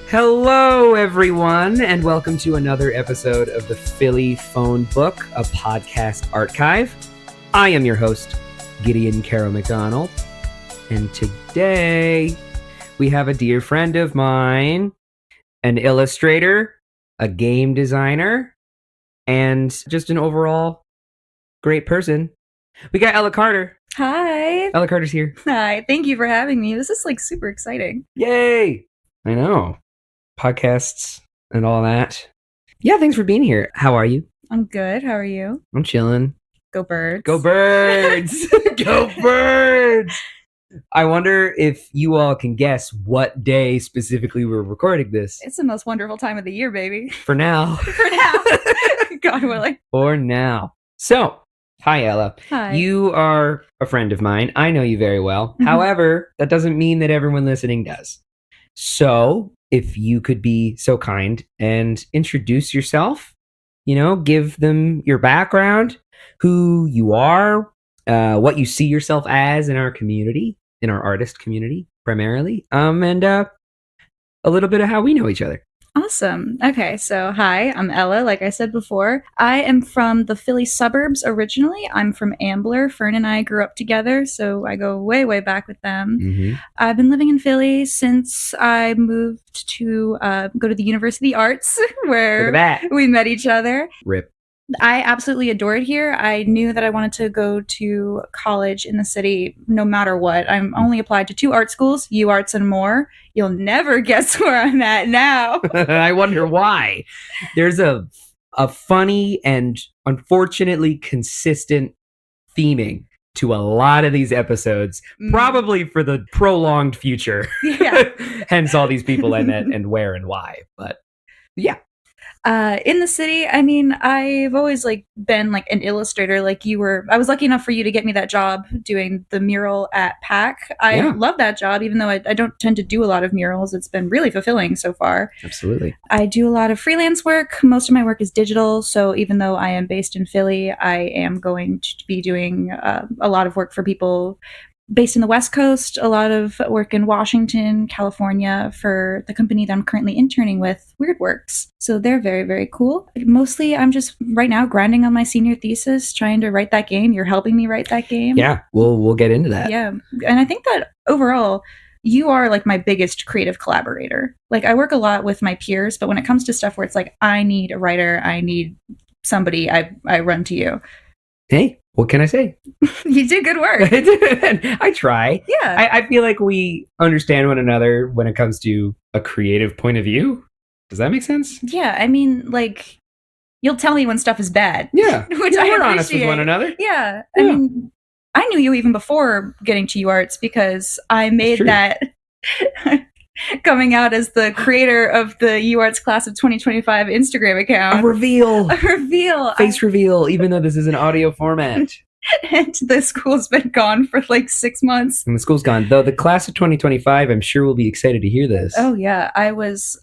Hello, everyone, and welcome to another episode of the Philly Phone Book, a podcast archive. I am your host, Gideon, Caro, McDonald, and today we have a dear friend of mine, an illustrator, a game designer, and just an overall great person. We got ellacarter. Hi. Ellacarter's here. Hi. Thank you for having me. This is super exciting. Yay! I know. Podcasts and all that. Yeah, thanks for being here. How are you? I'm good. How are you? I'm chilling. Go birds. Go birds! Go birds! I wonder if you all can guess what day specifically we're recording this. It's the most wonderful time of the year, baby. For now. For now. God willing. For now. So, hi, Ella. Hi. You are a friend of mine. I know you very well. Mm-hmm. However, that doesn't mean that everyone listening does. So, if you could be so kind and introduce yourself, give them your background, who you are, what you see yourself as in our community, in our artist community primarily, and a little bit of how we know each other. Awesome. Okay, so hi, I'm Ella, like I said before. I am from the Philly suburbs originally. I'm from Ambler. Fern and I grew up together, so I go way, way back with them. Mm-hmm. I've been living in Philly since I moved to go to the University of the Arts, where we met each other. Rip. I absolutely adore it here. I knew that I wanted to go to college in the city no matter what. I'm only applied to 2 art schools, UArts and more. You'll never guess where I'm at now. I wonder why. There's a funny and unfortunately consistent theming to a lot of these episodes, probably for the prolonged future. Yeah. Hence all these people I met and where and why. But yeah. In the city, I mean, I've always been an illustrator like you were. I was lucky enough for you to get me that job doing the mural at PAC. I love that job, even though I don't tend to do a lot of murals. It's been really fulfilling so far. Absolutely. I do a lot of freelance work. Most of my work is digital. So even though I am based in Philly, I am going to be doing a lot of work for people based in the West Coast, a lot of work in Washington, California for the company that I'm currently interning with, WeirdWorks. So they're very, very cool. Mostly, I'm just right now grinding on my senior thesis, trying to write that game. You're helping me write that game. Yeah, we'll get into that. Yeah, and I think that overall, you are my biggest creative collaborator. I work a lot with my peers, but when it comes to stuff where it's I need a writer, I need somebody, I run to you. Hey, what can I say? You do good work. I try. Yeah. I feel like we understand one another when it comes to a creative point of view. Does that make sense? Yeah. I mean, you'll tell me when stuff is bad. Yeah. Which we're honest with one another. Yeah. I mean, I knew you even before getting to UArts because I made that coming out as the creator of the UArts class of 2025 Instagram account. A reveal. Face reveal, even though this is an audio format. And the school's been gone for 6 months. And the school's gone. Though the class of 2025, I'm sure will be excited to hear this. Oh, yeah. I was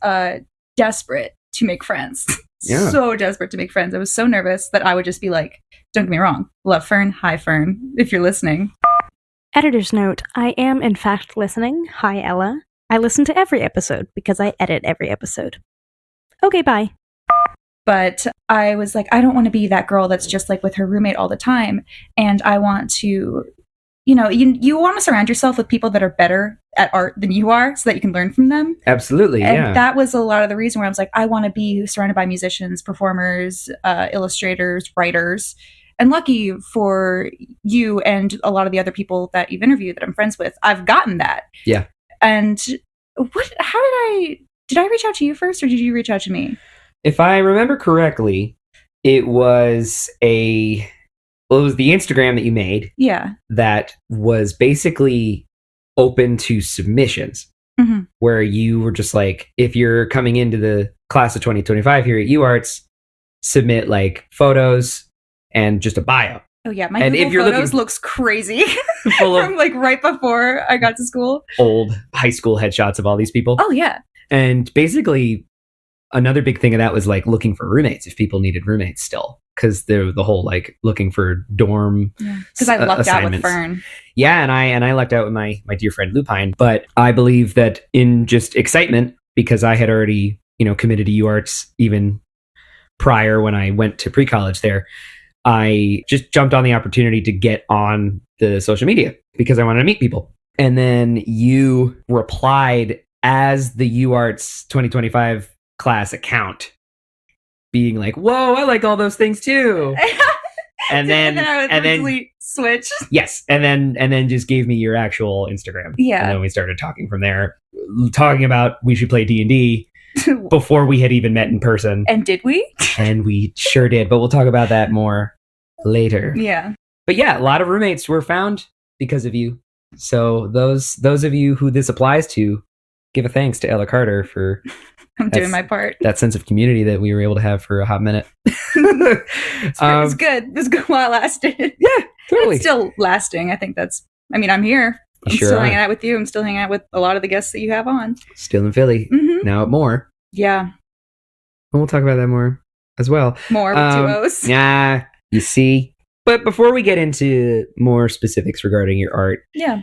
desperate to make friends. Yeah. So desperate to make friends. I was so nervous that I would just be don't get me wrong. Love Fern. Hi, Fern, if you're listening. Editor's note. I am, in fact, listening. Hi, Ella. I listen to every episode because I edit every episode. Okay, bye. But I was I don't want to be that girl that's just with her roommate all the time. And I want to, you want to surround yourself with people that are better at art than you are so that you can learn from them. Absolutely, and that was a lot of the reason where I was I want to be surrounded by musicians, performers, illustrators, writers. And lucky for you and a lot of the other people that you've interviewed that I'm friends with, I've gotten that. Yeah. And did I reach out to you first or did you reach out to me? If I remember correctly, it was the Instagram that you made. Yeah. That was basically open to submissions. Mm-hmm. Where you were just if you're coming into the class of 2025 here at UArts, submit photos and just a bio. Oh yeah, my Google Photos looks crazy from right before I got to school. Old high school headshots of all these people. Oh yeah. And basically, another big thing of that was like looking for roommates if people needed roommates still. Because the whole like looking for dorm because I lucked out with assignments. Fern. Yeah, and I lucked out with my dear friend Lupine. But I believe that in just excitement, because I had already, committed to UArts even prior when I went to pre-college there, I just jumped on the opportunity to get on the social media because I wanted to meet people. And then you replied as the UArts 2025 class account, being like, "Whoa, I like all those things too." and then switch. Yes, and then just gave me your actual Instagram. Yeah, and then we started talking from there, talking about we should play D&D before we had even met in person. And did we? And we sure did, but we'll talk about that more later. Yeah. But yeah, a lot of roommates were found because of you. So those of you who this applies to, give a thanks to ellacarter for I'm doing my part. That sense of community that we were able to have for a hot minute. It's good. It was good while it lasted. Yeah, totally. It's still lasting. I think I'm here. I'm still hanging out with you. I'm still hanging out with a lot of the guests that you have on. Still in Philly. Mm-hmm. Now at More. Yeah. And we'll talk about that more as well. More with 2 O's. Yeah, you see. But before we get into more specifics regarding your art,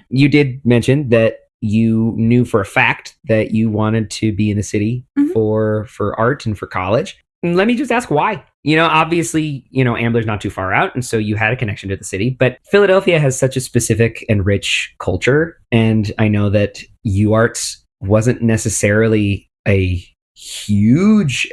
you did mention that you knew for a fact that you wanted to be in the city for art and for college. And let me just ask why. Obviously, Ambler's not too far out, and so you had a connection to the city. But Philadelphia has such a specific and rich culture, and I know that UArts wasn't necessarily a huge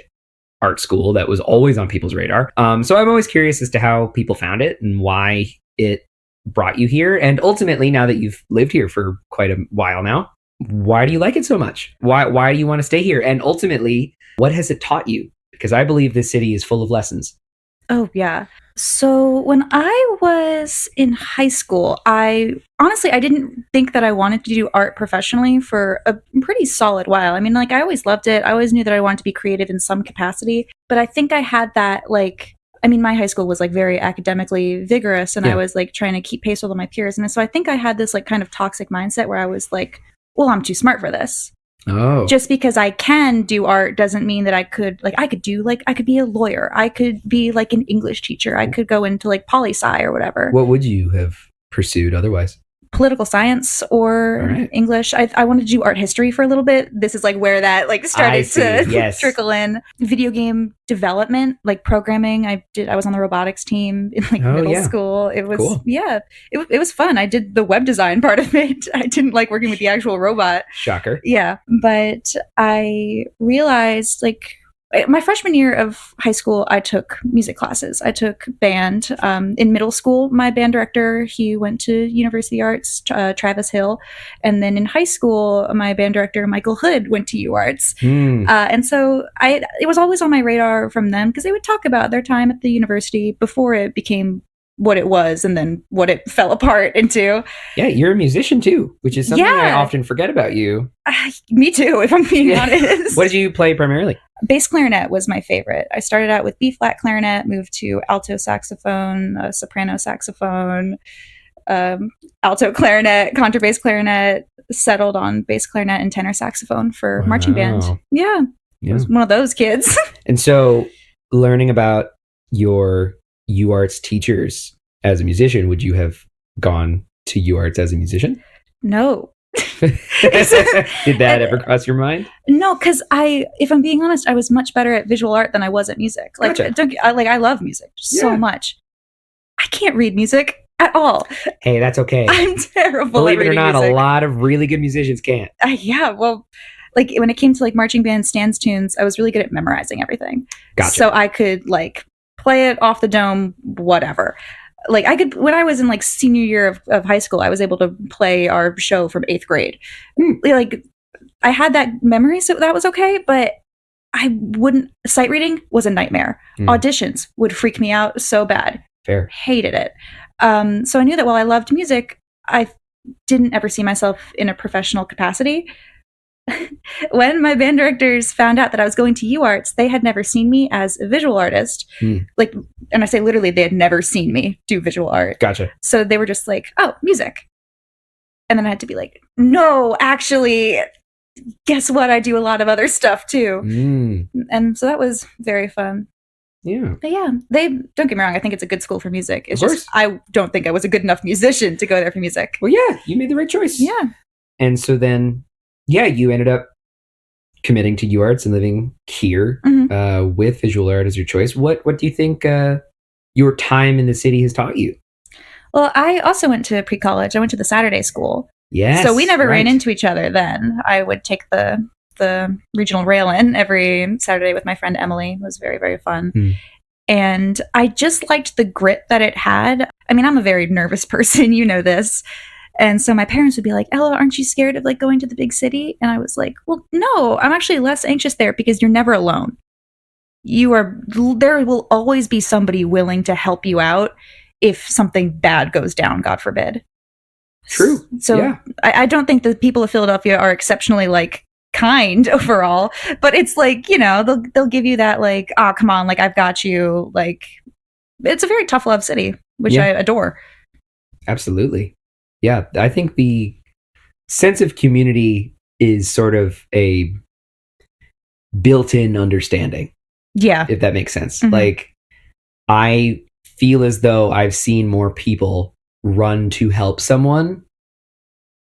art school that was always on people's radar. So I'm always curious as to how people found it and why it brought you here. And ultimately, now that you've lived here for quite a while now, why do you like it so much? Why do you want to stay here? And ultimately, what has it taught you? Because I believe this city is full of lessons. Oh, yeah. So when I was in high school, I didn't think that I wanted to do art professionally for a pretty solid while. I mean, I always loved it. I always knew that I wanted to be creative in some capacity. But I think I had that, my high school was very academically vigorous, and I was trying to keep pace with all my peers. And so I think I had this kind of toxic mindset where I was like, well, I'm too smart for this. Oh. Just because I can do art doesn't mean that I could I could be a lawyer. I could be an English teacher. I could go into poli-sci or whatever. What would you have pursued otherwise? Political science or English. I wanted to do art history for a little bit. This is where that started to trickle in. Video game development, programming. I was on the robotics team in middle school. It was cool. It was fun. I did the web design part of it. I didn't like working with the actual robot. Shocker. Yeah, but I realized my freshman year of high school, I took music classes. I took band. In middle school, my band director, he went to University Arts, Travis Hill. And then in high school, my band director, Michael Hood, went to UArts. And so it was always on my radar from them because they would talk about their time at the university before it became what it was and then what it fell apart into. Yeah, you're a musician too, which is something I often forget about you. Me too, if I'm being honest. What did you play primarily? Bass clarinet was my favorite. I started out with B-flat clarinet, moved to alto saxophone, soprano saxophone, alto clarinet, contrabass clarinet, settled on bass clarinet and tenor saxophone for marching band. Yeah, I was one of those kids. And so learning about your UArts teachers as a musician, would you have gone to UArts as a musician? No. Did that ever cross your mind? No, because if I'm being honest, I was much better at visual art than I was at music. Gotcha. I love music so much. I can't read music at all. Hey, that's okay. I'm terrible. Believe at it or not, music. a lot of really good musicians can't. Yeah, well, when it came to marching band stands tunes, I was really good at memorizing everything. Gotcha. So I could play it off the dome, whatever. I could, when I was in senior year of high school, I was able to play our show from 8th grade. I had that memory, so that was okay, but sight reading was a nightmare. Auditions would freak me out so bad. Fair. Hated it. So I knew that while I loved music, I didn't ever see myself in a professional capacity. When my band directors found out that I was going to UArts, they had never seen me as a visual artist. And I say literally, they had never seen me do visual art. Gotcha. So they were just oh, music. And then I had to be no, actually, guess what? I do a lot of other stuff too. Mm. And so that was very fun. Yeah. But yeah, they don't get me wrong. I think it's a good school for music. It's Of just, course. I don't think I was a good enough musician to go there for music. Well, yeah, you made the right choice. Yeah. And so then, yeah, you ended up committing to UArts and living here with visual art as your choice. What do you think your time in the city has taught you? Well, I also went to pre-college. I went to the Saturday school. Yes. So we never ran into each other then. I would take the regional rail in every Saturday with my friend Emily. It was very, very fun. And I just liked the grit that it had. I mean, I'm a very nervous person, you know this. And so my parents would be like, Ella, aren't you scared of like going to the big city? And I was like, well, no, I'm actually less anxious there because you're never alone. There will always be somebody willing to help you out if something bad goes down, God forbid. True. So yeah. I don't think the people of Philadelphia are exceptionally like kind overall, but it's like, you know, they'll give you that like, oh, come on, like I've got you. Like it's a very tough love city, which I adore. Absolutely. Yeah. I think the sense of community is sort of a built-in understanding. Yeah. If that makes sense. Like I feel as though I've seen more people run to help someone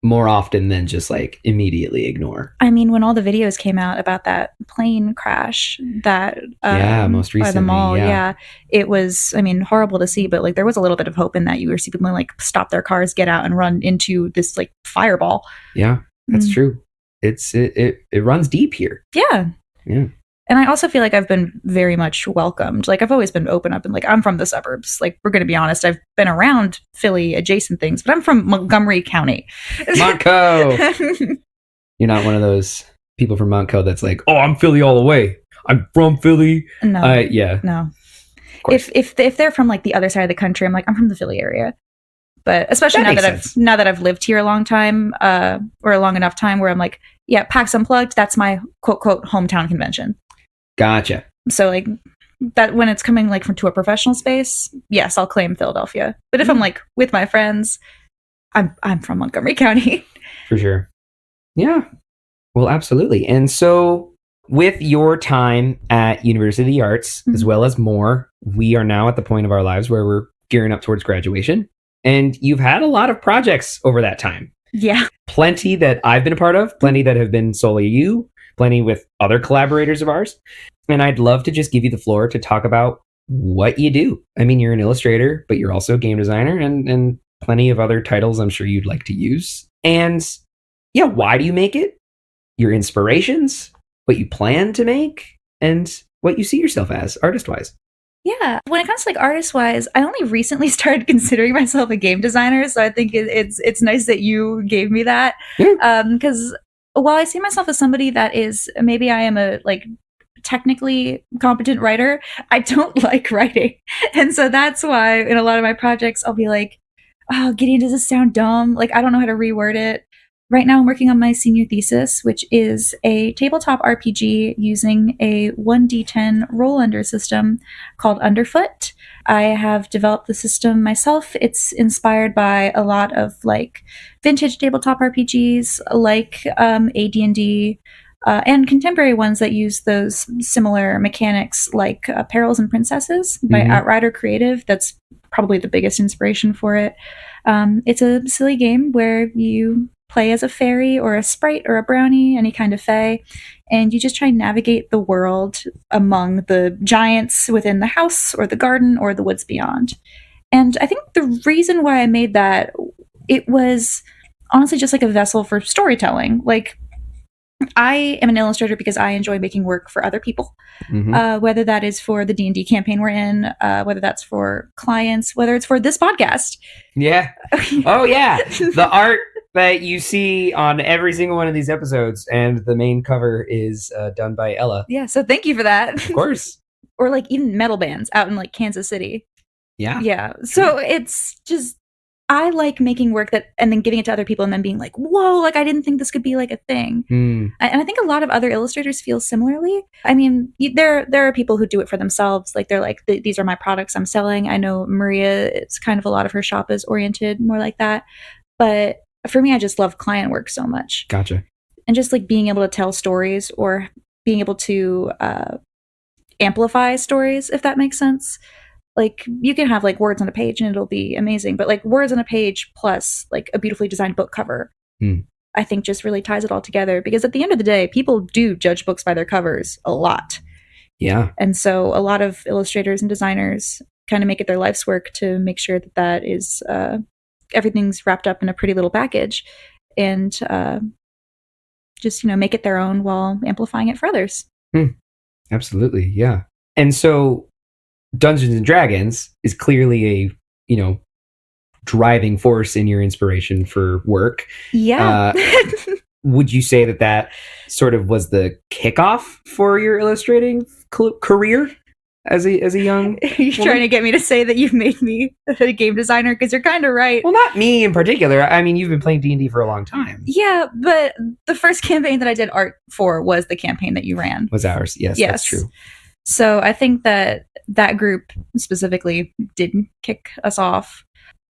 more often than just like immediately ignore. I mean, when all the videos came out about that plane crash that most recently, by the mall, it was, I mean, horrible to see, but like there was a little bit of hope in that. You were seeing people like stop their cars, get out and run into this like fireball. Yeah, that's true. It runs deep here. Yeah. Yeah. And I also feel like I've been very much welcomed. Like I've always been open up and like, I'm from the suburbs. Like we're going to be honest. I've been around Philly adjacent things, but I'm from Montgomery County. Montco. You're not one of those people from Montco that's like, oh, I'm Philly all the way. I'm from Philly. No. Yeah. No. If they're from like the other side of the country, I'm like, I'm from the Philly area. But especially now that I've lived here a long time, or a long enough time where I'm like, yeah, PAX Unplugged, that's my quote quote hometown convention. Gotcha. So like that when it's coming like to a professional space, yes, I'll claim Philadelphia. But if I'm like with my friends, I'm from Montgomery County. For sure. Yeah. Well, absolutely. And so with your time at University of the Arts, as well as more, we are now at the point of our lives where we're gearing up towards graduation. And you've had a lot of projects over that time. Yeah. Plenty that I've been a part of, plenty that have been solely you, plenty with other collaborators of ours. And I'd love to just give you the floor to talk about what you do. I mean, you're an illustrator, but you're also a game designer and plenty of other titles I'm sure you'd like to use. And yeah, why do you make it? Your inspirations, what you plan to make, and what you see yourself as artist-wise. Yeah. When it comes to like artist-wise, I only recently started considering myself a game designer. So I think it's nice that you gave me that. Because while I see myself as somebody that is, maybe I am a like technically competent writer, I don't like writing. And so that's why in a lot of my projects, I'll be like, oh, Gideon, does this sound dumb? Like, I don't know how to reword it. Right now, I'm working on my senior thesis, which is a tabletop RPG using a 1d10 roll-under system called Underfoot. I have developed the system myself. It's inspired by a lot of like vintage tabletop RPGs, like AD&D, and contemporary ones that use those similar mechanics, like Perils and Princesses by Outrider Creative. That's probably the biggest inspiration for it. It's a silly game where you play as a fairy or a sprite or a brownie, any kind of fae, and you just try and navigate the world among the giants within the house or the garden or the woods beyond. And I think the reason why I made that, it was honestly just like a vessel for storytelling. Like, I am an illustrator because I enjoy making work for other people, whether that is for the D&D campaign we're in, whether that's for clients, whether it's for this podcast. Yeah. Oh, yeah. The art that you see on every single one of these episodes, and the main cover is done by Ella. Yeah, so thank you for that. Of course. Or like even metal bands out in like Kansas City. Yeah. Yeah. So it's just, I like making work that and then giving it to other people and then being like, whoa, like I didn't think this could be like a thing. And I think a lot of other illustrators feel similarly. I mean, there are people who do it for themselves. Like they're like, these are my products I'm selling. I know Maria, it's kind of a lot of her shop is oriented more like that. But for me, I just love client work so much. Gotcha. and just like being able to tell stories or being able to amplify stories, if that makes sense. Like you can have like words on a page and it'll be amazing, but like words on a page plus like a beautifully designed book cover, I think just really ties it all together, because at the end of the day, people do judge books by their covers a lot. Yeah. And so a lot of illustrators and designers kind of make it their life's work to make sure that that is everything's wrapped up in a pretty little package, and just, you know, make it their own while amplifying it for others. Absolutely. Yeah. And so Dungeons and Dragons is clearly a, you know, driving force in your inspiration for work. Yeah. Would you say that that sort of was the kickoff for your illustrating career as a young You're trying to get me to say that you've made me a game designer, because you're kind of right. Well, not me in particular. I mean, you've been playing D&D for a long time. Yeah, but the first campaign that I did art for was the campaign that you ran. Was ours. Yes, that's true. So I think that that group specifically didn't kick us off,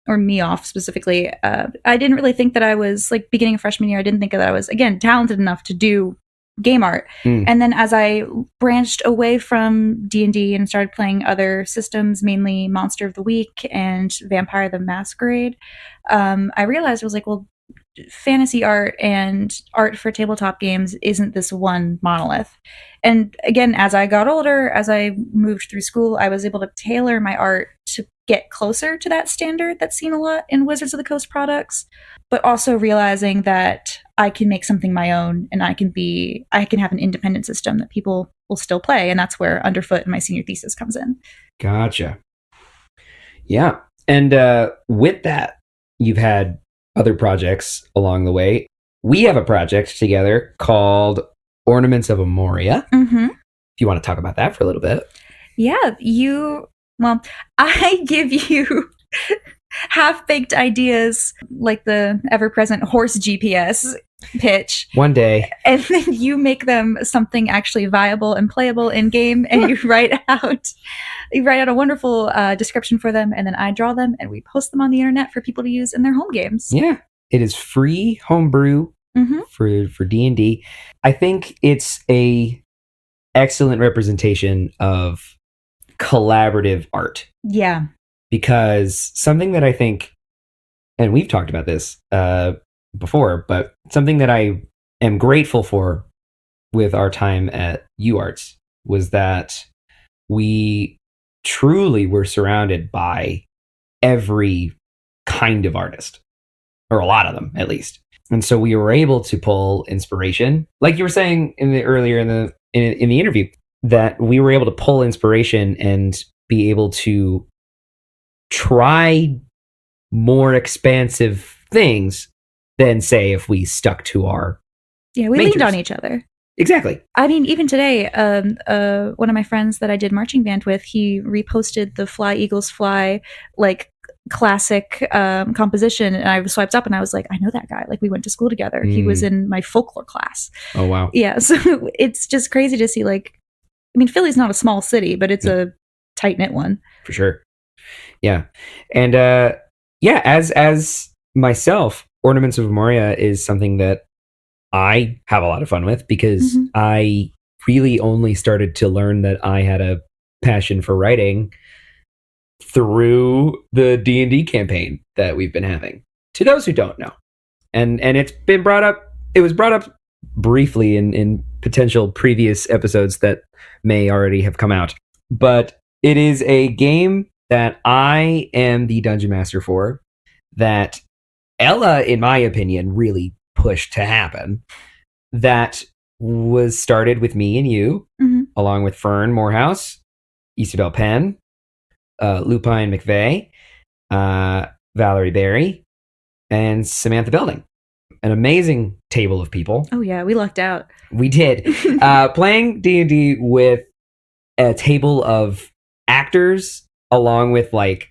or me off specifically. I didn't really think that I was, like, beginning of freshman year, I didn't think that I was, again, talented enough to do game art. And then as I branched away from D&D and started playing other systems, mainly Monster of the Week and Vampire the Masquerade, I realized, I was like, well, fantasy art and art for tabletop games isn't this one monolith. And again, as I got older, as I moved through school, I was able to tailor my art to get closer to that standard that's seen a lot in Wizards of the Coast products, but also realizing that I can make something my own, and I can have an independent system that people will still play. And that's where Underfoot and my senior thesis comes in. Gotcha. Yeah. And with that, you've had other projects along the way. We have a project together called Ornaments of Amoria. Mm-hmm. If you want to talk about that for a little bit. Yeah, I give you half-baked ideas, like the ever-present horse GPS pitch. One day. And then you make them something actually viable and playable in-game, and you write out a wonderful description for them, and then I draw them, and we post them on the internet for people to use in their home games. Yeah. It is free homebrew for D&D. I think it's a excellent representation of collaborative art. Yeah. Because something that I think, and we've talked about this before, but something that I am grateful for with our time at UArts was that we truly were surrounded by every kind of artist, or a lot of them at least. And so we were able to pull inspiration, like you were saying earlier in the interview, that we were able to pull inspiration and be able to try more expansive things than, say, if we stuck to our we majors. leaned on each other. Exactly. I mean, even today, one of my friends that I did marching band with, he reposted the Fly Eagles Fly, like, classic composition, and I swiped up and I was like, I know that guy. Like, we went to school together. He was in my folklore class. Oh, wow. Yeah, so it's just crazy to see, like, I mean, Philly's not a small city, but it's a tight-knit one. For sure. Yeah. And as myself, Ornaments of Amoria is something that I have a lot of fun with, because I really only started to learn that I had a passion for writing through the D&D campaign that we've been having. To those who don't know. And it's been brought up, it was brought up briefly in potential previous episodes that may already have come out. But it is a game that I am the dungeon master for, that Ella, in my opinion, really pushed to happen. That was started with me and you, along with Fern Morehouse, Isabel Penn, Lupine McVeigh, Valerie Berry, and Samantha Belding. An amazing table of people. Oh yeah, we lucked out. We did. Playing D&D with a table of actors, along with, like,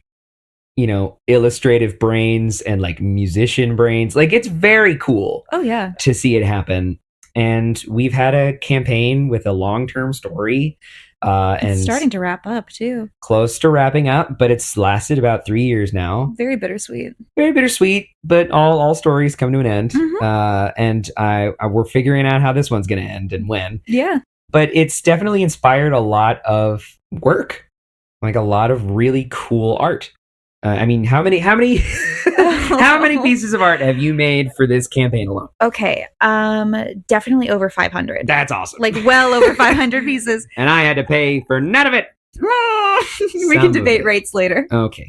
you know, illustrative brains and, like, musician brains. Like, it's very cool. Oh yeah. To see it happen. And we've had a campaign with a long-term story And It's starting to wrap up too. close to wrapping up, but it's lasted about 3 years now. Very bittersweet. Very bittersweet, but all stories come to an end. Mhm. And we're figuring out how this one's going to end and when. Yeah. But it's definitely inspired a lot of work, like a lot of really cool art. I mean, how many how many pieces of art have you made for this campaign alone? Okay. Definitely over 500. That's awesome. Like well over 500 pieces. And I had to pay for none of it. We can debate rates later. Okay.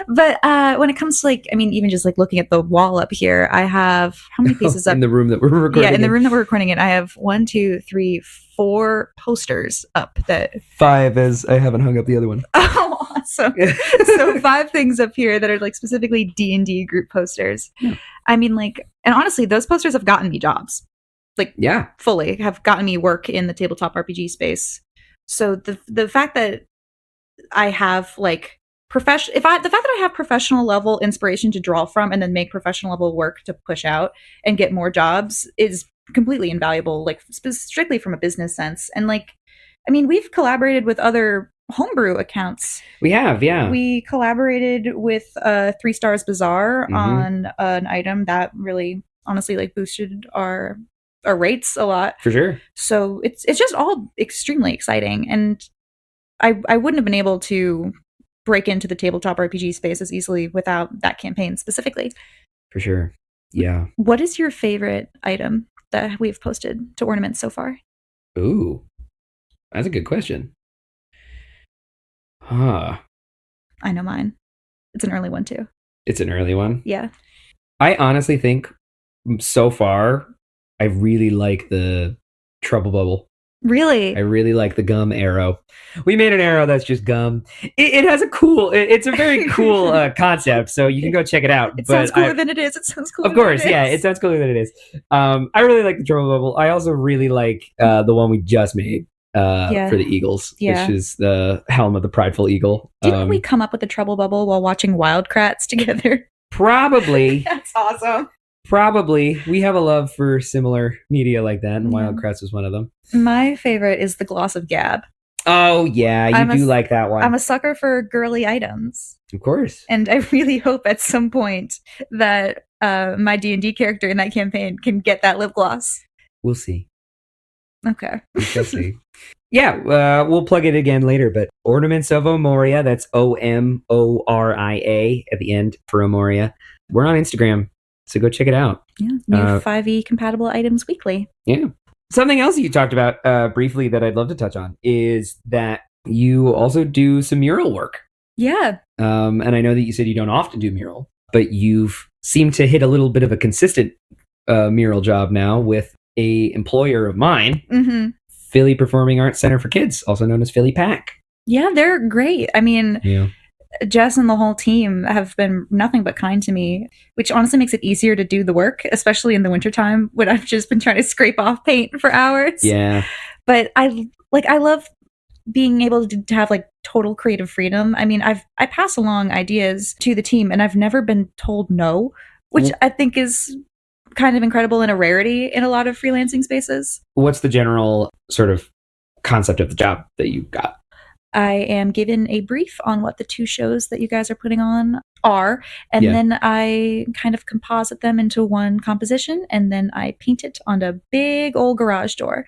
But when it comes to like, I mean, even just like looking at the wall up here, I have how many pieces up? In the room that we're recording. Yeah, in the room that we're recording it, I have 1, 2, 3, 4 posters up that 5, as I haven't hung up the other one. Oh, awesome. So 5 things up here that are like specifically D&D group posters. Yeah. I mean, like, and honestly, those posters have gotten me jobs. Like, yeah, fully have gotten me work in the tabletop RPG space. So the fact that I have like the fact that I have professional level inspiration to draw from and then make professional level work to push out and get more jobs is completely invaluable, like strictly from a business sense. And like, I mean, we've collaborated with other homebrew accounts. We have, yeah. We collaborated with 3 Stars Bazaar on an item that really honestly like boosted our rates a lot. For sure. So it's just all extremely exciting. And I wouldn't have been able to break into the tabletop RPG space as easily without that campaign specifically. For sure. Yeah. What is your favorite item that we've posted to ornaments so far? Ooh, that's a good question. Huh. I know mine. It's an early one too. It's an early one? Yeah. I honestly think so far, I really like the Trouble Bubble. Really? I really like the gum arrow. We made an arrow that's just gum. It has a cool, it's a very cool concept, so you can go check it out. It sounds cooler than it is. It sounds cooler. Of course, than it yeah, is. it sounds cooler than it is. I really like the Trouble Bubble. I also really like the one we just made for the Eagles, which is the helm of the Prideful Eagle. Didn't we come up with the Trouble Bubble while watching Wildcrats together? Probably. That's awesome. Probably. We have a love for similar media like that, and Wildcrats was one of them. My favorite is the Gloss of Gab. Oh, yeah, you do like that one. I'm a sucker for girly items. Of course. And I really hope at some point that my D&D character in that campaign can get that lip gloss. We'll see. Okay. We shall see. Yeah, we'll plug it again later, but Ornaments of Omoria, that's Omoria at the end for Omoria. We're on Instagram, so go check it out. Yeah, new 5e compatible items weekly. Yeah. Something else you talked about briefly that I'd love to touch on is that you also do some mural work. Yeah. And I know that you said you don't often do mural, but you've seemed to hit a little bit of a consistent mural job now with a employer of mine, Philly Performing Arts Center for Kids, also known as Philly PAC. Yeah, they're great. I mean, Jess and the whole team have been nothing but kind to me, which honestly makes it easier to do the work, especially in the wintertime when I've just been trying to scrape off paint for hours. Yeah. But I love being able to have like total creative freedom. I mean, I pass along ideas to the team and I've never been told no, which I think is kind of incredible and a rarity in a lot of freelancing spaces. What's the general sort of concept of the job that you got? I am given a brief on what the 2 shows that you guys are putting on are, and then I kind of composite them into one composition, and then I paint it on a big old garage door.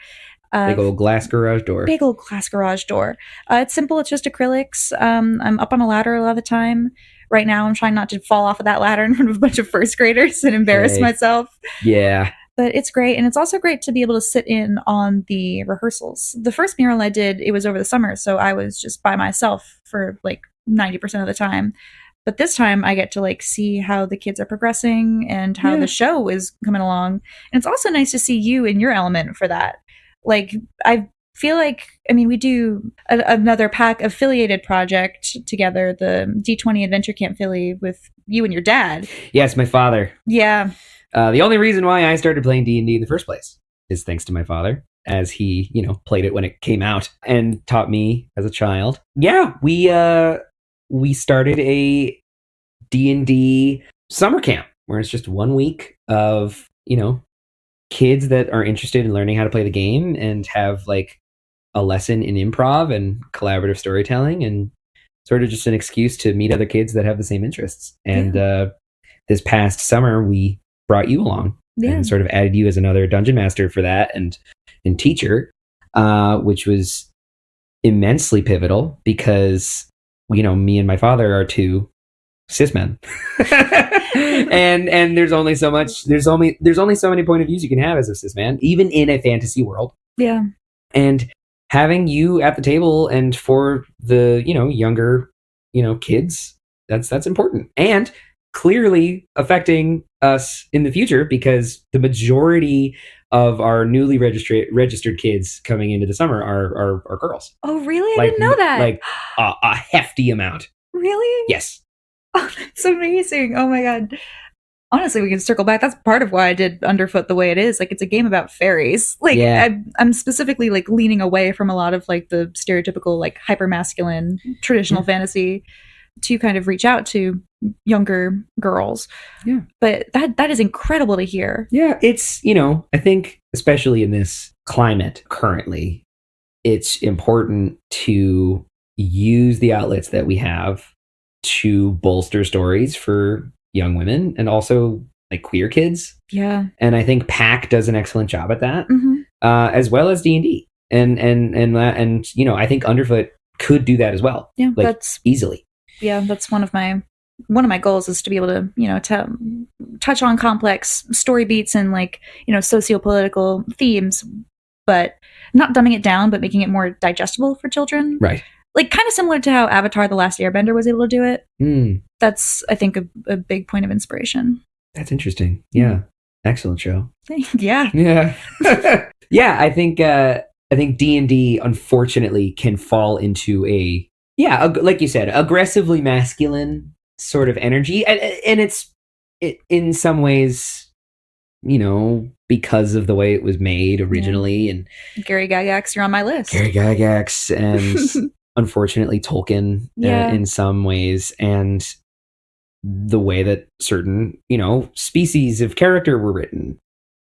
Big old glass garage door. Big old glass garage door. It's simple. It's just acrylics. I'm up on a ladder a lot of the time. Right now, I'm trying not to fall off of that ladder in front of a bunch of first graders and embarrass myself. Yeah. But it's great. And it's also great to be able to sit in on the rehearsals. The first mural I did, it was over the summer. So I was just by myself for like 90% of the time. But this time I get to like see how the kids are progressing and how the show is coming along. And it's also nice to see you in your element for that. Like, I feel like, I mean, we do another PAC affiliated project together, the D20 Adventure Camp Philly with you and your dad. Yes, my father. Yeah. The only reason why I started playing D&D in the first place is thanks to my father, as he, played it when it came out and taught me as a child. Yeah, we started a D&D summer camp where it's just 1 week of, kids that are interested in learning how to play the game and have like a lesson in improv and collaborative storytelling, and sort of just an excuse to meet other kids that have the same interests. And this past summer, we brought you along and sort of added you as another dungeon master for that and teacher, which was immensely pivotal because, you know, me and my father are two cis men. and there's only so many point of views you can have as a cis man, even in a fantasy world. Yeah. And having you at the table and for the, you know, younger, you know, kids, that's important. And clearly affecting us in the future because the majority of our newly registered kids coming into the summer are girls. Oh, really? I didn't know that. Like a hefty amount. Really? Yes. Oh, that's amazing. Oh my God. Honestly, we can circle back. That's part of why I did Underfoot the way it is. Like, it's a game about fairies. Like, I'm specifically like leaning away from a lot of like the stereotypical like hyper masculine traditional fantasy to kind of reach out to younger girls. Yeah. But that is incredible to hear. Yeah, it's, you know, I think especially in this climate currently, it's important to use the outlets that we have to bolster stories for young women and also like queer kids. Yeah. And I think PAC does an excellent job at that, as well as D&D. And you know, I think Underfoot could do that as well. Yeah, like, that's easily. Yeah, that's one of my goals is to be able to, you know, to touch on complex story beats and like, you know, socio-political themes, but not dumbing it down, but making it more digestible for children. Right. Like kind of similar to how Avatar: The Last Airbender was able to do it. That's, I think, a big point of inspiration. That's interesting. Yeah. Excellent show. Yeah. Yeah. Yeah, I think D&D unfortunately can fall into like you said, aggressively masculine sort of energy, and it's in some ways, you know, because of the way it was made originally. And Gary Gygax, you're on my list. Gary Gygax and unfortunately Tolkien in some ways, and the way that certain, you know, species of character were written.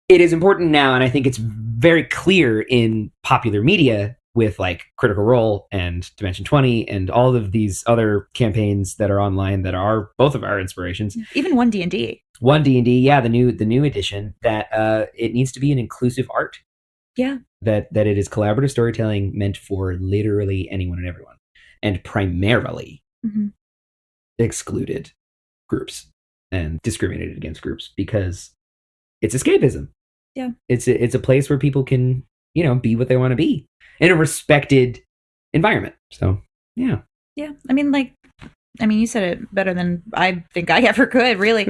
It is important now, and I think it's very clear in popular media with like Critical Role and Dimension 20 and all of these other campaigns that are online that are both of our inspirations. Even One D&D. One D&D, yeah, the new edition, that it needs to be an inclusive art. Yeah. That it is collaborative storytelling meant for literally anyone and everyone, and primarily excluded groups and discriminated against groups because it's escapism. Yeah. It's a place where people can, you know, be what they want to be in a respected environment. So, yeah. Yeah. I mean, you said it better than I think I ever could, really.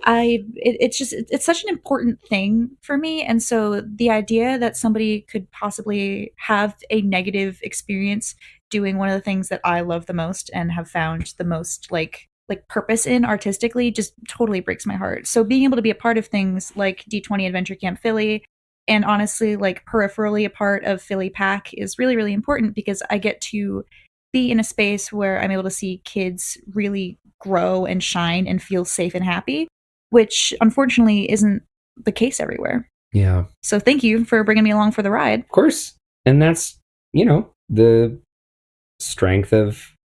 It's such an important thing for me. And so the idea that somebody could possibly have a negative experience doing one of the things that I love the most and have found the most like purpose in artistically just totally breaks my heart. So being able to be a part of things like D20 Adventure Camp Philly, and honestly, like peripherally a part of Philly PAC is really, really important because I get to be in a space where I'm able to see kids really grow and shine and feel safe and happy, which unfortunately isn't the case everywhere. Yeah. So thank you for bringing me along for the ride. Of course. And that's, you know, the strength of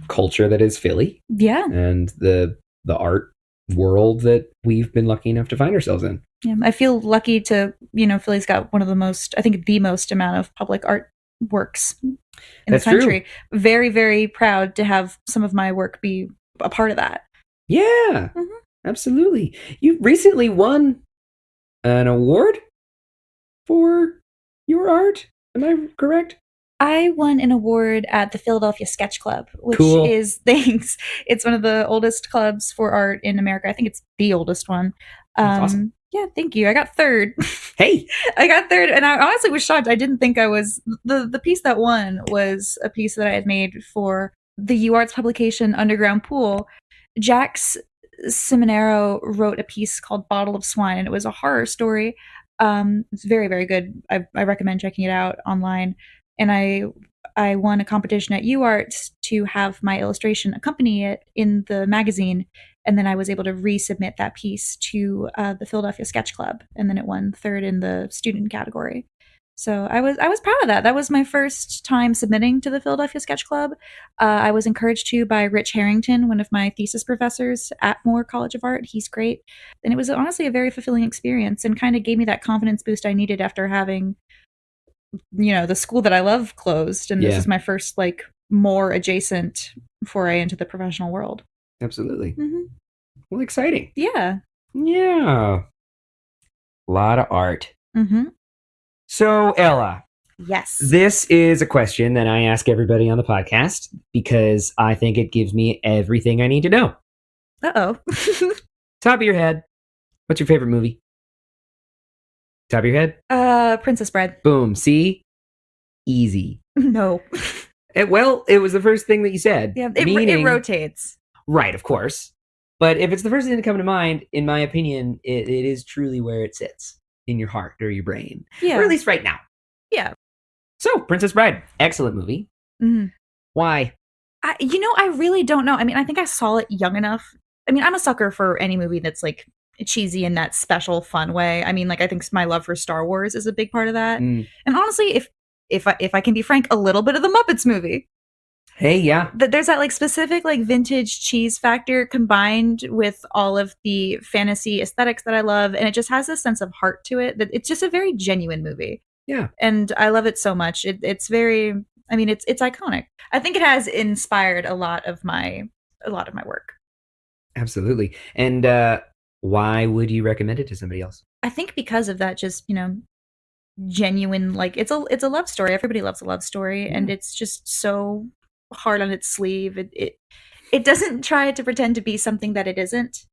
culture that is Philly. Yeah. And the art world that we've been lucky enough to find ourselves in. Yeah, I feel lucky to, you know, Philly's got one of the most, I think the most amount of public art works in the country. True. Very, very proud to have some of my work be a part of that. Yeah, absolutely. You recently won an award for your art. Am I correct? I won an award at the Philadelphia Sketch Club, which is, thanks. It's one of the oldest clubs for art in America. I think it's the oldest one. That's awesome. Yeah, thank you. I got third. Hey! I got third, and I honestly was shocked. I didn't think I was. The piece that won was a piece that I had made for the UArts publication Underground Pool. Jax Seminaro wrote a piece called Bottle of Swine, and it was a horror story. It's very, very good. I recommend checking it out online. And I won a competition at UArts to have my illustration accompany it in the magazine. And then I was able to resubmit that piece to the Philadelphia Sketch Club. And then it won third in the student category. So I was proud of that. That was my first time submitting to the Philadelphia Sketch Club. I was encouraged to by Rich Harrington, one of my thesis professors at Moore College of Art. He's great. And it was honestly a very fulfilling experience and kind of gave me that confidence boost I needed after having, the school that I love closed. And this is my first like more adjacent foray into the professional world. Absolutely. Mm-hmm. Well, exciting. Yeah. Yeah. A lot of art. Mm-hmm. So, Ella. Yes. This is a question that I ask everybody on the podcast because I think it gives me everything I need to know. Uh-oh. Top of your head, what's your favorite movie? Top of your head? Princess Bride. Boom. See? Easy. No. It was the first thing that you said. Yeah, it rotates. Right, of course. But if it's the first thing to come to mind, in my opinion, it is truly where it sits. In your heart or your brain. Yeah. Or at least right now. Yeah. So, Princess Bride. Excellent movie. Mm-hmm. Why? I really don't know. I mean, I think I saw it young enough. I mean, I'm a sucker for any movie that's like cheesy in that special fun way. I mean, like I think my love for Star Wars is a big part of that. And honestly, if I can be frank, a little bit of the Muppets movie. Hey, yeah. There's that like specific like vintage cheese factor combined with all of the fantasy aesthetics that I love, and it just has this sense of heart to it that it's just a very genuine movie. Yeah. And I love it so much. It's very, I mean, it's iconic. I think it has inspired a lot of my work. Absolutely. And why would you recommend it to somebody else? I think because of that, just genuine, like it's a love story. Everybody loves a love story, and it's just so hard on its sleeve. It doesn't try to pretend to be something that it isn't.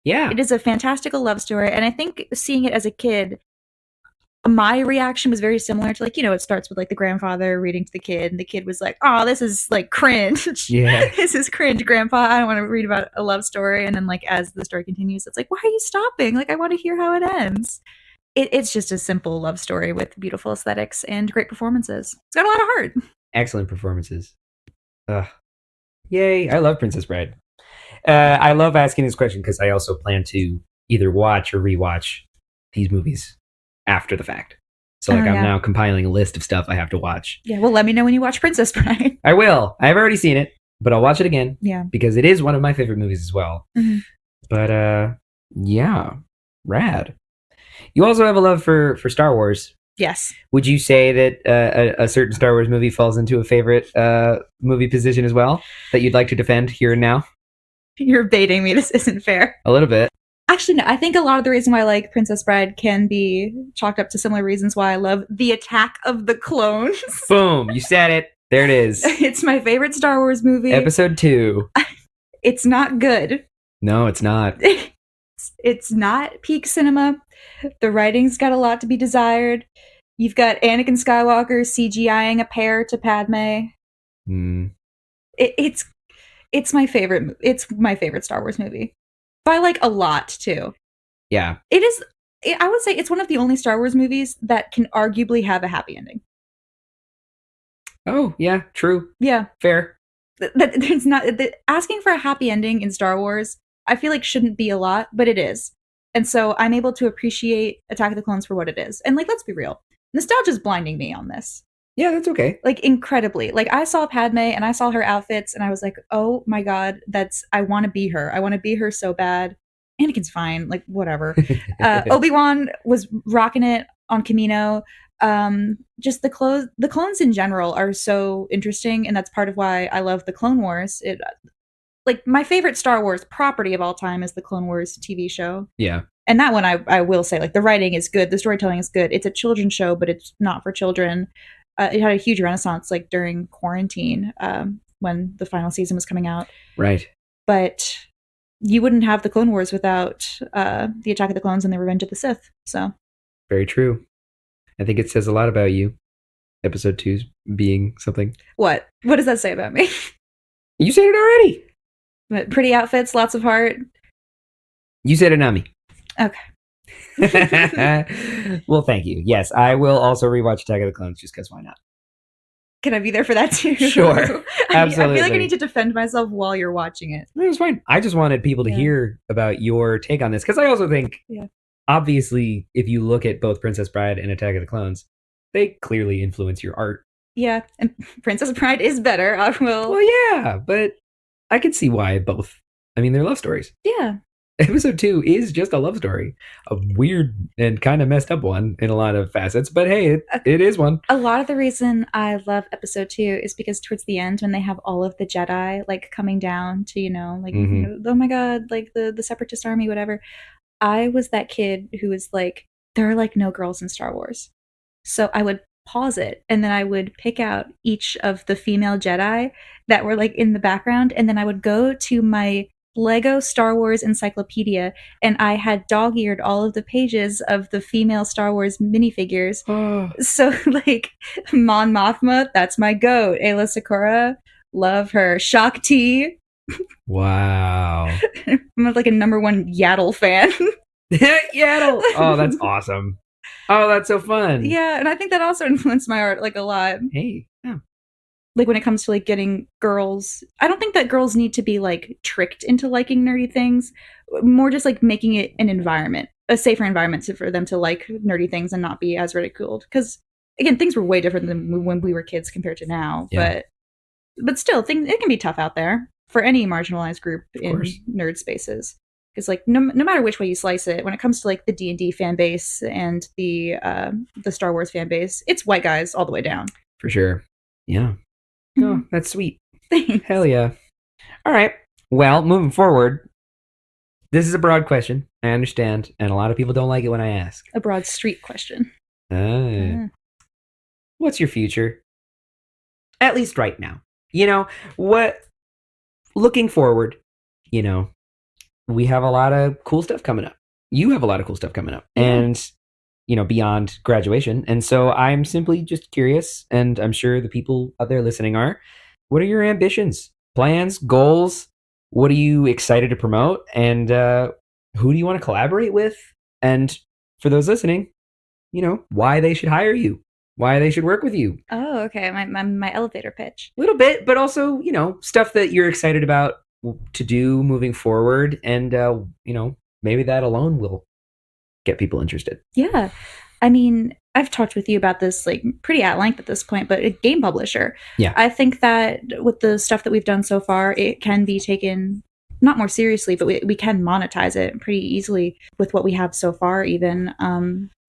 Yeah. It is a fantastical love story, and I think seeing it as a kid, my reaction was very similar to like, it starts with like the grandfather reading to the kid, and the kid was like, "Oh, this is like cringe. Yeah. This is cringe, Grandpa. I don't want to read about a love story." And then like as the story continues, it's like, "Why are you stopping? Like I want to hear how it ends." It's just a simple love story with beautiful aesthetics and great performances. It's got a lot of heart. Excellent performances. Yay. I love Princess Bride. I love asking this question because I also plan to either watch or rewatch these movies after the fact. So I'm now compiling a list of stuff I have to watch. Yeah, well, let me know when you watch Princess Bride. I will. I've already seen it, but I'll watch it again. Yeah. Because it is one of my favorite movies as well. Mm-hmm. But yeah, rad. You also have a love for Star Wars. Yes. Would you say that a certain Star Wars movie falls into a favorite movie position as well that you'd like to defend here and now? You're baiting me. This isn't fair. A little bit. Actually, no. I think a lot of the reason why I like Princess Bride can be chalked up to similar reasons why I love The Attack of the Clones. Boom. You said it. There it is. It's my favorite Star Wars movie. Episode 2. It's not good. No, it's not. It's not peak cinema. The writing's got a lot to be desired. You've got Anakin Skywalker CGIing a pear to Padme. It's my favorite. It's my favorite Star Wars movie by like a lot too. Yeah, it is. I would say it's one of the only Star Wars movies that can arguably have a happy ending. Oh yeah, true. Yeah, fair. There's not asking for a happy ending in Star Wars. I feel like shouldn't be a lot, but it is. And so I'm able to appreciate Attack of the Clones for what it is. And like, let's be real. Nostalgia's blinding me on this. Yeah, that's okay. Like, incredibly. Like, I saw Padme and I saw her outfits and I was like, oh my God, I want to be her. I want to be her so bad. Anakin's fine. Like, whatever. Obi-Wan was rocking it on Camino. Just the clones in general are so interesting. And that's part of why I love the Clone Wars. Like, my favorite Star Wars property of all time is the Clone Wars TV show. Yeah. And that one, I will say, like, the writing is good. The storytelling is good. It's a children's show, but it's not for children. It had a huge renaissance, like, during quarantine when the final season was coming out. Right. But you wouldn't have the Clone Wars without the Attack of the Clones and the Revenge of the Sith. So. Very true. I think it says a lot about you. Episode 2's being something. What? What does that say about me? You said it already. But pretty outfits, lots of heart. You said it, not me. Okay. Well, thank you. Yes, I will also rewatch Attack of the Clones just because why not? Can I be there for that too? Sure. Absolutely. I feel like I need to defend myself while you're watching it. It was fine. I just wanted people to hear about your take on this because I also think, obviously, if you look at both Princess Bride and Attack of the Clones, they clearly influence your art. Yeah, and Princess Bride is better. I will. Well, yeah, but I can see why both. I mean, they're love stories. Yeah. Episode 2 is just a love story, a weird and kind of messed up one in a lot of facets, but hey, it is one. A lot of the reason I love episode 2 is because towards the end, when they have all of the Jedi like coming down to, oh my god, like the Separatist army, whatever. I was that kid who was like, there are like no girls in Star Wars. So I would pause it and then I would pick out each of the female Jedi that were like in the background, and then I would go to my Lego Star Wars encyclopedia, and I had dog-eared all of the pages of the female Star Wars minifigures. So, like, Mon Mothma, that's my goat. Ayla Secura, love her. Shak Ti. Wow. I'm like a #1 Yaddle fan. Yaddle! Oh, that's awesome. Oh, that's so fun. Yeah, and I think that also influenced my art, like, a lot. Hey, yeah. Like, when it comes to, like, getting girls, I don't think that girls need to be, like, tricked into liking nerdy things. More just, like, making it an environment, a safer environment for them to like nerdy things and not be as ridiculed. Because, again, things were way different than when we were kids compared to now. Yeah. But still, it can be tough out there for any marginalized group in nerd spaces. Because, like, no matter which way you slice it, when it comes to, like, the D&D fan base and the Star Wars fan base, it's white guys all the way down. For sure. Yeah. Oh, that's sweet. Thanks. Hell yeah. All right. Well, moving forward, this is a broad question. I understand. And a lot of people don't like it when I ask. A broad street question. What's your future? At least right now. Looking forward, we have a lot of cool stuff coming up. You have a lot of cool stuff coming up. And, beyond graduation. And so I'm simply just curious, and I'm sure the people out there listening are, what are your ambitions, plans, goals? What are you excited to promote? And who do you want to collaborate with? And for those listening, why they should hire you, why they should work with you. Oh, okay. My elevator pitch. A little bit, but also, stuff that you're excited about to do moving forward. And, maybe that alone will get people interested. Yeah. I mean, I've talked with you about this like pretty at length at this point, but a game publisher. Yeah. I think that with the stuff that we've done so far, it can be taken not more seriously, but we can monetize it pretty easily with what we have so far, even.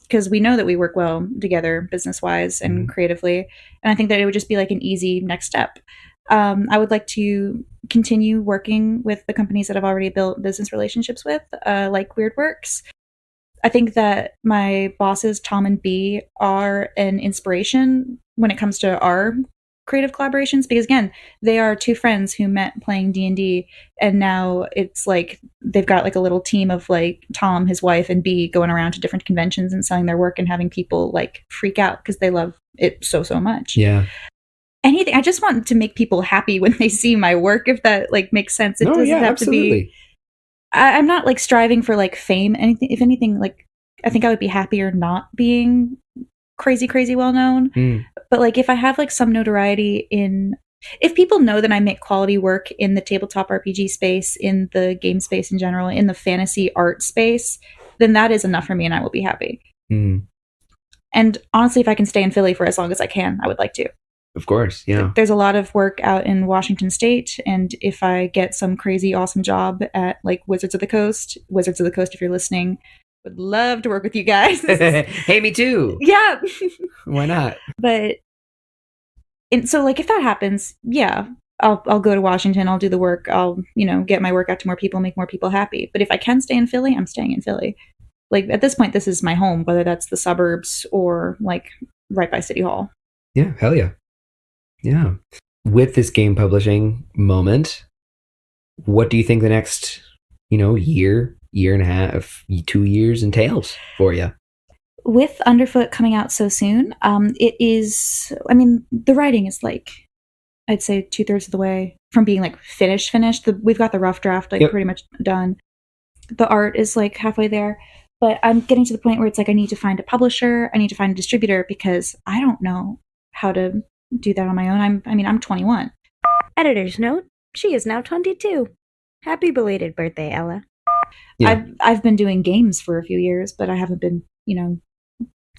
Because we know that we work well together business-wise and creatively. And I think that it would just be like an easy next step. I would like to continue working with the companies that I've already built business relationships with, like WeirdWorks. I think that my bosses, Tom and B, are an inspiration when it comes to our creative collaborations, because again, they are two friends who met playing D&D, and now it's like they've got like a little team of like Tom, his wife, and B going around to different conventions and selling their work and having people like freak out because they love it so much. Yeah. Anything. I just want to make people happy when they see my work, if that like makes sense. It doesn't have absolutely. to be. I'm not like striving for like fame. Anything. If anything, like I think I would be happier not being crazy well known. But like if I have like some notoriety if people know that I make quality work in the tabletop RPG space, in the game space in general, in the fantasy art space, then that is enough for me, and I will be happy. And honestly, if I can stay in Philly for as long as I can, I would like to. Of course, yeah. There's a lot of work out in Washington State, and if I get some crazy awesome job at like Wizards of the Coast, if you're listening, would love to work with you guys. Hey, me too. Yeah. Why not? But so like if that happens, yeah, I'll go to Washington, I'll do the work, I'll, get my work out to more people, make more people happy. But if I can stay in Philly, I'm staying in Philly. Like at this point, this is my home, whether that's the suburbs or like right by City Hall. Yeah, hell yeah. Yeah. With this game publishing moment, what do you think the next, year and a half, 2 years entails for you? With Underfoot coming out so soon, it is, the writing is like, I'd say 2/3 of the way from being like finished. We've got the rough draft like pretty much done. The art is like halfway there, but I'm getting to the point where it's like I need to find a publisher, I need to find a distributor, because I don't know how to do that on my own. I'm 21. Editor's note, she is now 22. Happy belated birthday, Ella. Yeah. I've been doing games for a few years, but I haven't been,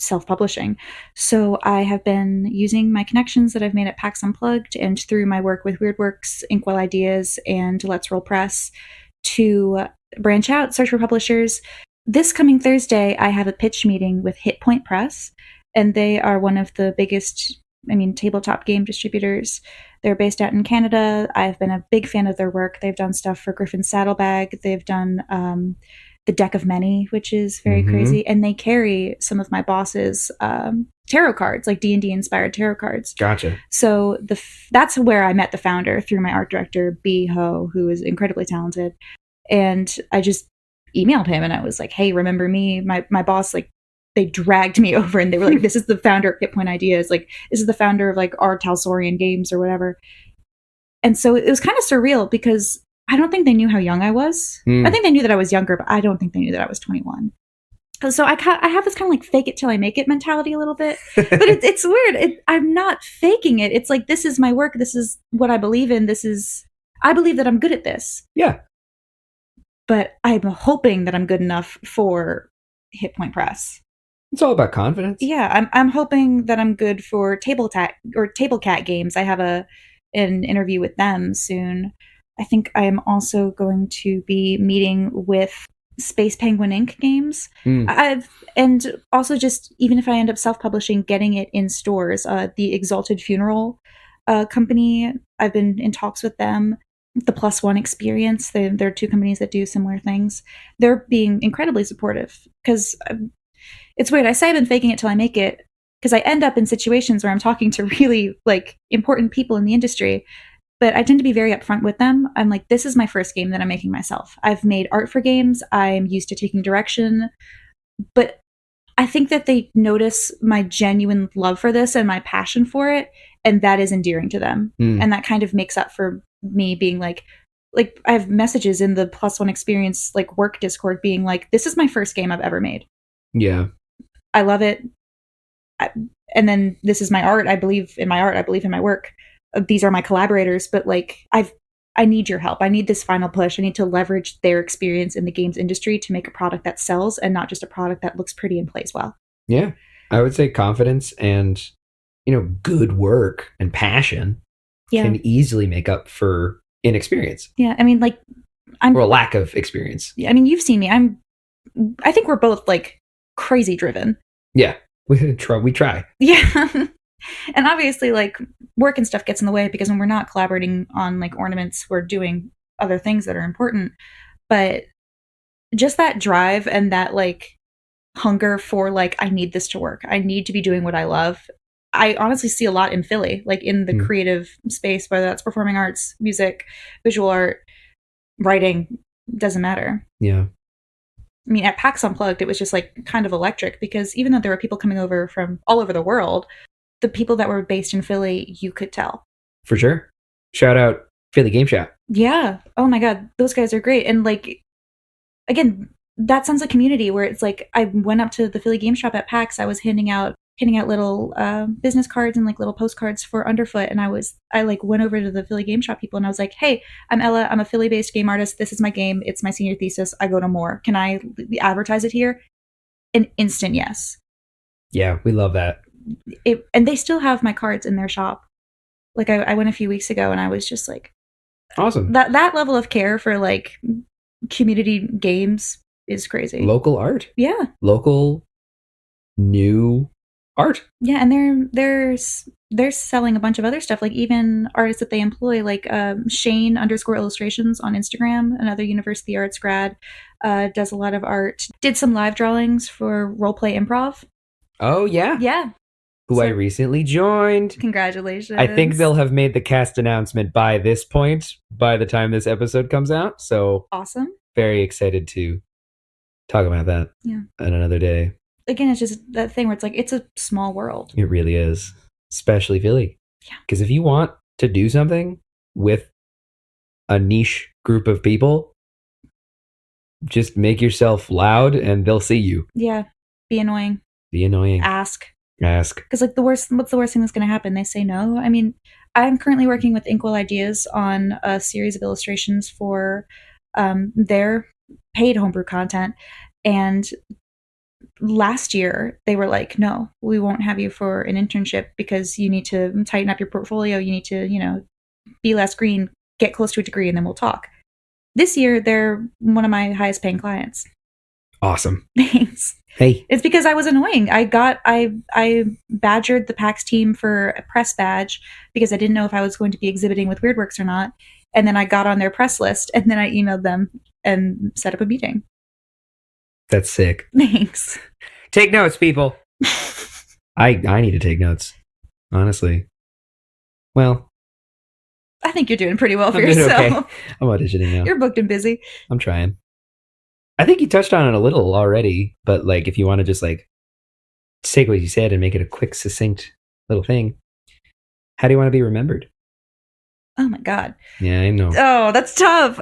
self-publishing. So I have been using my connections that I've made at PAX Unplugged and through my work with Weirdworks, Inkwell Ideas, and Let's Roll Press to branch out, search for publishers. This coming Thursday, I have a pitch meeting with Hit Point Press, and they are one of the biggest, tabletop game distributors. They're based out in Canada. I've been a big fan of their work. They've done stuff for Griffin's Saddlebag. They've done The Deck of Many, which is very crazy. And they carry some of my boss's tarot cards, like D&D inspired tarot cards. Gotcha. So that's where I met the founder, through my art director, B. Ho, who is incredibly talented. And I just emailed him and I was like, hey, remember me? My boss, like, they dragged me over and they were like, this is the founder of Hit Point Ideas. Like, this is the founder of like our Talsorian Games or whatever. And so it was kind of surreal because I don't think they knew how young I was. I think they knew that I was younger, but I don't think they knew that I was 21. So I have this kind of like fake it till I make it mentality a little bit, but it's weird. I'm not faking it. It's like, this is my work. This is what I believe in. I believe that I'm good at this. Yeah. But I'm hoping that I'm good enough for Hit Point Press. It's all about confidence. Yeah, I'm hoping that I'm good for Table Cat games. I have an interview with them soon. I think I am also going to be meeting with Space Penguin Inc. games. And also just, even if I end up self-publishing, getting it in stores. The Exalted Funeral company, I've been in talks with them. The Plus One Experience, they're two companies that do similar things. They're being incredibly supportive because it's weird. I say I've been faking it till I make it because I end up in situations where I'm talking to really like important people in the industry, but I tend to be very upfront with them. I'm like, this is my first game that I'm making myself. I've made art for games. I'm used to taking direction, but I think that they notice my genuine love for this and my passion for it, and that is endearing to them. And that kind of makes up for me being like I have messages in the Plus One Experience like work Discord being like, this is my first game I've ever made. Yeah. I love it. And then this is my art. I believe in my art. I believe in my work. These are my collaborators, but like I need your help. I need this final push. I need to leverage their experience in the games industry to make a product that sells and not just a product that looks pretty and plays well. Yeah. I would say confidence and, good work and passion can easily make up for inexperience. Yeah. I mean, like, or a lack of experience. I mean, you've seen me. I think we're both like crazy driven. Yeah. We try. Yeah. And obviously, like, work and stuff gets in the way because when we're not collaborating on like ornaments, we're doing other things that are important. But just that drive and that like hunger for like, I need this to work. I need to be doing what I love. I honestly see a lot in Philly, like in the creative space, whether that's performing arts, music, visual art, writing, doesn't matter. Yeah. I mean, at PAX Unplugged, it was just like kind of electric because even though there were people coming over from all over the world, the people that were based in Philly, you could tell. For sure. Shout out Philly Game Shop. Yeah. Oh my God. Those guys are great. And like, again, that sounds like community where it's like, I went up to the Philly Game Shop at PAX. I was handing out little business cards and like little postcards for Underfoot. And I like went over to the Philly Game Shop people and I was like, hey, I'm Ella. I'm a Philly based game artist. This is my game. It's my senior thesis. I go to more. Can I advertise it here? An instant yes. Yeah, we love that. And they still have my cards in their shop. Like I went a few weeks ago and I was just like, awesome. That level of care for like community games is crazy. Local art. Yeah. Local new art. Yeah, and they're selling a bunch of other stuff, like even artists that they employ, like Shane _illustrations on Instagram, another University Arts grad, does a lot of art. Did some live drawings for Roleplay Improv. Oh yeah. Yeah. Who I recently joined. Congratulations. I think they'll have made the cast announcement by this point, by the time this episode comes out. So awesome. Very excited to talk about that on another day. Again, it's just that thing where it's like, it's a small world. It really is. Especially Philly. Yeah. Because if you want to do something with a niche group of people, just make yourself loud and they'll see you. Yeah. Be annoying. Be annoying. Ask. Because like what's the worst thing that's going to happen? They say no. I mean, I'm currently working with Inkwell Ideas on a series of illustrations for their paid homebrew content. And last year they were like, no, we won't have you for an internship because you need to tighten up your portfolio. You need to, be less green, get close to a degree, and then we'll talk. This year, they're one of my highest paying clients. Awesome. Thanks. Hey. It's because I was annoying. I badgered the PAX team for a press badge because I didn't know if I was going to be exhibiting with Weirdworks or not. And then I got on their press list, and then I emailed them and set up a meeting. That's sick. Thanks. Take notes, people. I need to take notes, honestly. Well, I think you're doing pretty well for I'm doing yourself. okay. I'm auditioning now. You're booked and busy. I'm trying. I think you touched on it a little already, but like if you want to just like take what you said and make it a quick, succinct little thing, how do you want to be remembered? Oh my God. Yeah, I know. Oh, that's tough.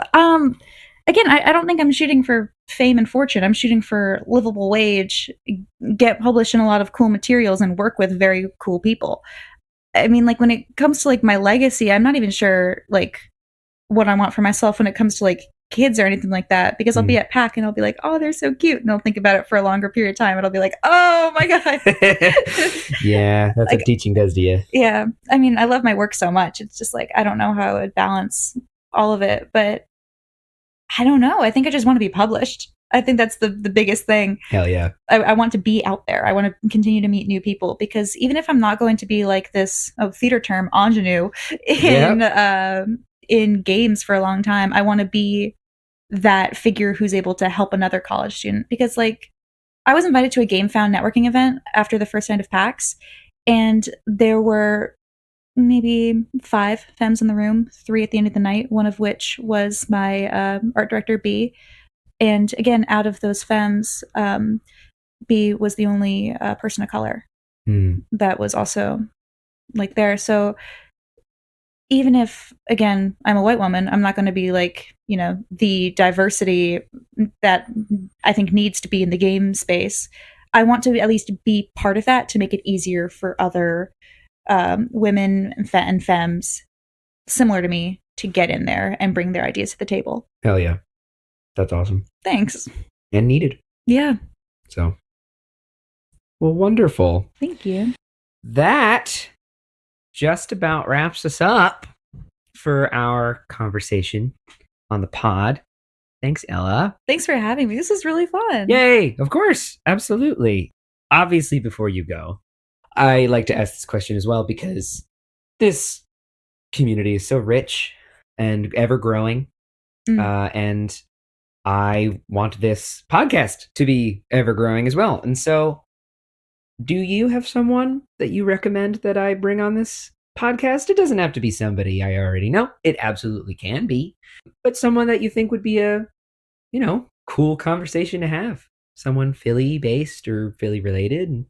Again, I don't think I'm shooting for fame and fortune. I'm shooting for livable wage, get published in a lot of cool materials, and work with very cool people. I mean, like when it comes to like my legacy, I'm not even sure like what I want for myself when it comes to like kids or anything like that, because I'll be at PAC and I'll be like, oh, they're so cute. And I'll think about it for a longer period of time. And I'll be like, oh my God. Yeah, that's what teaching does to you. Yeah. I mean, I love my work so much. It's just like, I don't know how I would balance all of it, but I don't know. I think I just want to be published. I think that's the biggest thing. Hell yeah. I want to be out there. I want to continue to meet new people, because even if I'm not going to be like this theater term ingenue in games for a long time, I want to be that figure who's able to help another college student. Because like I was invited to a GameFound networking event after the first night of PAX, and there were maybe 5 femmes in the room, 3 at the end of the night, one of which was my art director, B. And again, out of those femmes, B was the only person of color that was also like there. So even if, again, I'm a white woman, I'm not going to be like, the diversity that I think needs to be in the game space. I want to at least be part of that to make it easier for other women and femmes similar to me to get in there and bring their ideas to the table. Hell yeah. That's awesome. Thanks. And needed. Yeah. So, well, wonderful. Thank you. That just about wraps us up for our conversation on the pod. Thanks, Ella. Thanks for having me. This is really fun. Yay. Of course. Absolutely. Obviously, before you go, I like to ask this question as well, because this community is so rich and ever growing. And I want this podcast to be ever growing as well. And so, do you have someone that you recommend that I bring on this podcast? It doesn't have to be somebody I already know. It absolutely can be. But someone that you think would be a, cool conversation to have. Someone Philly-based or Philly-related, and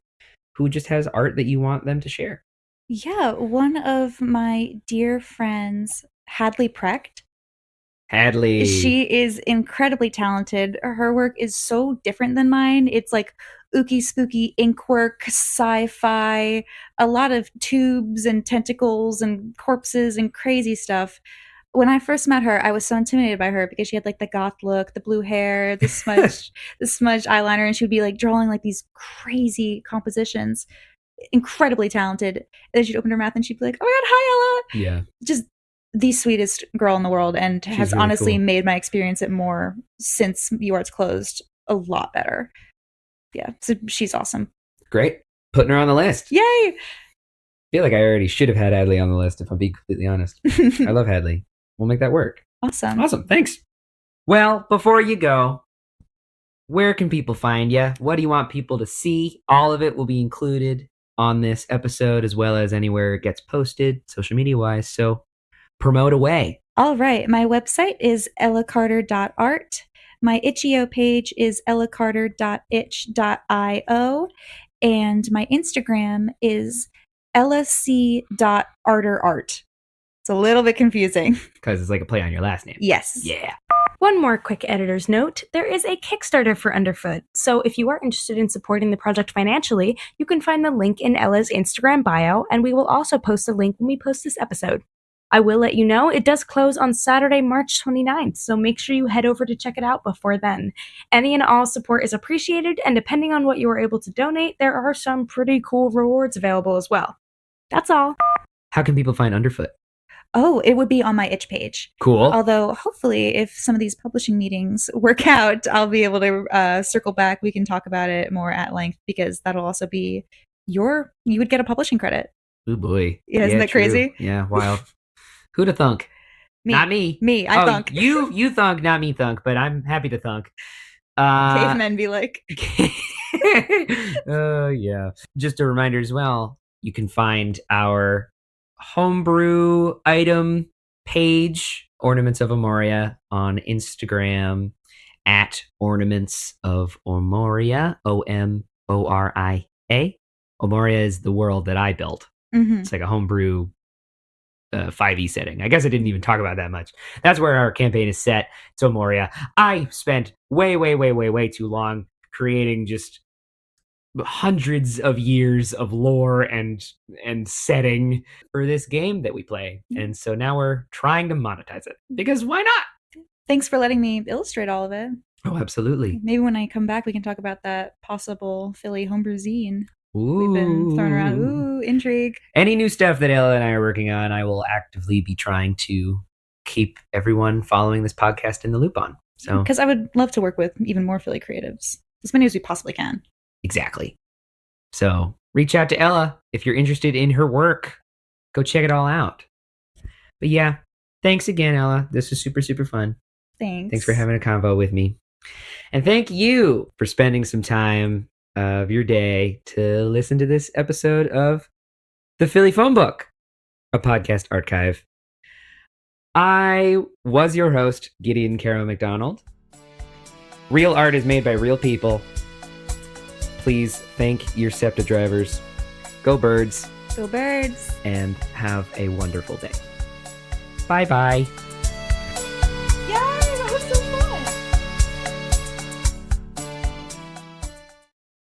who just has art that you want them to share. Yeah, one of my dear friends, Hadley Precht. Hadley. She is incredibly talented. Her work is so different than mine. It's like ooky spooky ink work, sci-fi, a lot of tubes and tentacles and corpses and crazy stuff. When I first met her, I was so intimidated by her because she had like the goth look, the blue hair, the smudged eyeliner, and she would be like drawing like these crazy compositions. Incredibly talented. And then she'd open her mouth and she'd be like, "Oh my God, hi Ella." Yeah. Just the sweetest girl in the world, and She's has really honestly cool. made my experience at More since UArts closed a lot better. Yeah, so she's awesome. Great. Putting her on the list. Yay! I feel like I already should have had Hadley on the list, if I'm being completely honest. I love Hadley. We'll make that work. Awesome. Awesome. Thanks. Well, before you go, where can people find you? What do you want people to see? All of it will be included on this episode, as well as anywhere it gets posted, social media wise. So promote away. All right. My website is ellacarter.art. My itch.io page is ellacarter.itch.io. And my Instagram is ellc.arterart. It's a little bit confusing. Because it's like a play on your last name. Yes. Yeah. One more quick editor's note. There is a Kickstarter for Underfoot, so if you are interested in supporting the project financially, you can find the link in Ella's Instagram bio, and we will also post a link when we post this episode. I will let you know it does close on Saturday, March 29th, so make sure you head over to check it out before then. Any and all support is appreciated, and depending on what you are able to donate, there are some pretty cool rewards available as well. That's all. How can people find Underfoot? Oh, it would be on my itch page. Cool. Although, hopefully, if some of these publishing meetings work out, I'll be able to circle back. We can talk about it more at length, because that'll also be you would get a publishing credit. Oh boy. Yeah, isn't that true. crazy? Yeah, wild. Who'd have thunk? Me. Not me. Me, I thunk. You thunk, not me thunk, but I'm happy to thunk. Cavemen be like. Oh, yeah. Just a reminder as well, you can find our homebrew item page, Ornaments of Omoria, on Instagram at Ornaments of Omoria, Omoria. Omoria is the world that I built. Mm-hmm. It's like a homebrew 5e setting. I guess I didn't even talk about that much. That's where our campaign is set. It's Omoria. I spent way too long creating just hundreds of years of lore and setting for this game that we play. And so now we're trying to monetize it, because why not? Thanks for letting me illustrate all of it. Oh, absolutely. Maybe when I come back, we can talk about that possible Philly homebrew zine Ooh. we've been throwing around. Ooh, intrigue. Any new stuff that Ella and I are working on, I will actively be trying to keep everyone following this podcast in the loop on. So, because I would love to work with even more Philly creatives, as many as we possibly can. Exactly. So reach out to Ella if you're interested in her work. Go check it all out. But yeah, thanks again, Ella. This was super fun. Thanks for having a convo with me. And thank you for spending some time of your day to listen to this episode of The Philly Phone Book, a podcast archive. I was your host, Gideon Caro McDonald. Real art is made by real people. Please thank your SEPTA drivers. Go birds. Go birds. And have a wonderful day. Bye-bye.